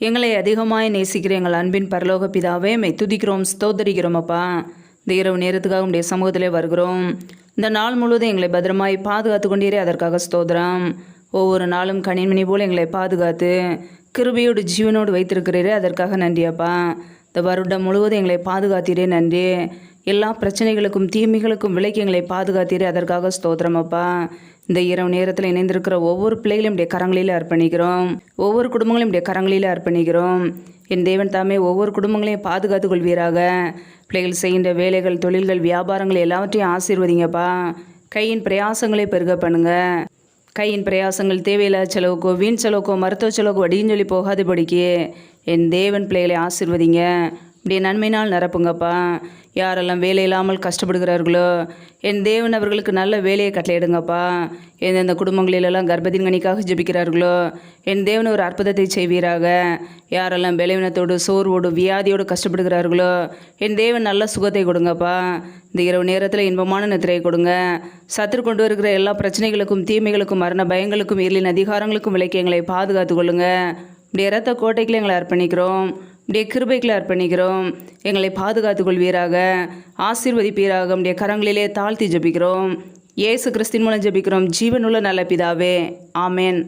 எங்களை அதிகமாய் நேசிக்கிற எங்கள் அன்பின் பரலோக பிதாவே மை துதிக்கிறோம், ஸ்தோத்தரிக்கிறோம். அப்பா, இந்த இரவு நேரத்துக்காக உடைய சமூகத்திலே வருகிறோம். இந்த நாள் முழுவதும் எங்களை பத்திரமாய் பாதுகாத்து கொண்டீரே, அதற்காக ஸ்தோத்திரம். ஒவ்வொரு நாளும் கணிமணி போல் எங்களை பாதுகாத்து கிருபையோடு ஜீவனோடு வைத்திருக்கிறீரே, அதற்காக நன்றி அப்பா. இந்த வருடம் முழுவதும் எங்களை பாதுகாத்தீரே, நன்றி. எல்லா பிரச்சனைகளுக்கும் தீமைகளுக்கும் விலைக்கு எங்களை பாதுகாத்தீரே, அதற்காக ஸ்தோத்திரம் அப்பா. இந்த இரவு நேரத்தில் இணைந்திருக்கிற ஒவ்வொரு பிள்ளைகளையும் இப்படிய கரங்களில் அர்ப்பணிக்கிறோம். ஒவ்வொரு குடும்பங்களையும் இப்படிய கரங்களில் அர்ப்பணிக்கிறோம். என் தேவன் தாமே ஒவ்வொரு குடும்பங்களையும் பாதுகாத்து கொள்வீராக. பிள்ளைகள் செய்கின்ற வேலைகள், தொழில்கள், வியாபாரங்கள் எல்லாவற்றையும் ஆசீர்வதிங்கப்பா. கையின் பிரயாசங்களை பெருக பண்ணுங்க. கையின் பிரயாசங்கள் தேவையில்லாத செலவுக்கோ, வீண் செலவுக்கோ, மருத்துவ செலவுக்கோ வடின்னு சொல்லி போகாதபடிக்கு என் தேவன் பிள்ளைகளை ஆசீர்வதிங்க. இப்படியே நன்மையினால் நிரப்புங்கப்பா. யாரெல்லாம் வேலை இல்லாமல் கஷ்டப்படுகிறார்களோ, என் தேவன் அவர்களுக்கு நல்ல வேலையை கட்டளையிடுங்கப்பா. எந்தெந்த குடும்பங்களிலெல்லாம் கர்ப்பத்தின் கனிக்காக ஜெபிக்கிறார்களோ, என் தேவன் ஒரு அற்புதத்தை செய்வீராக. யாரெல்லாம் பலவீனத்தோடு, சோர்வோடு, வியாதியோடு கஷ்டப்படுகிறார்களோ, என் தேவன் நல்ல சுகத்தை கொடுங்கப்பா. இந்த இரவு நேரத்தில் இன்பமான நித்திரையை கொடுங்க. சத்துரு கொண்டு வருகிற எல்லா பிரச்சனைகளுக்கும், தீமைகளுக்கும், மரண பயங்களுக்கும், இருளின் அதிகாரங்களுக்கும் விலக்கி எங்களை பாதுகாத்து கொள்ளுங்க. இப்படி இரத்த கோட்டைகளை எங்களை அர்ப்பணிக்கிறோம். இப்படியே கிருபைகளை அர்ப்பணிக்கிறோம். எங்களை பாதுகாத்து கொள்வீராக, ஆசீர்வதிப்பீராக. நம்முடைய கரங்களிலே தாழ்த்தி ஜெபிக்கிறோம். இயேசு கிறிஸ்தின் மூலம் ஜெபிக்கிறோம், ஜீவனுள்ள நல்ல பிதாவே, ஆமேன்.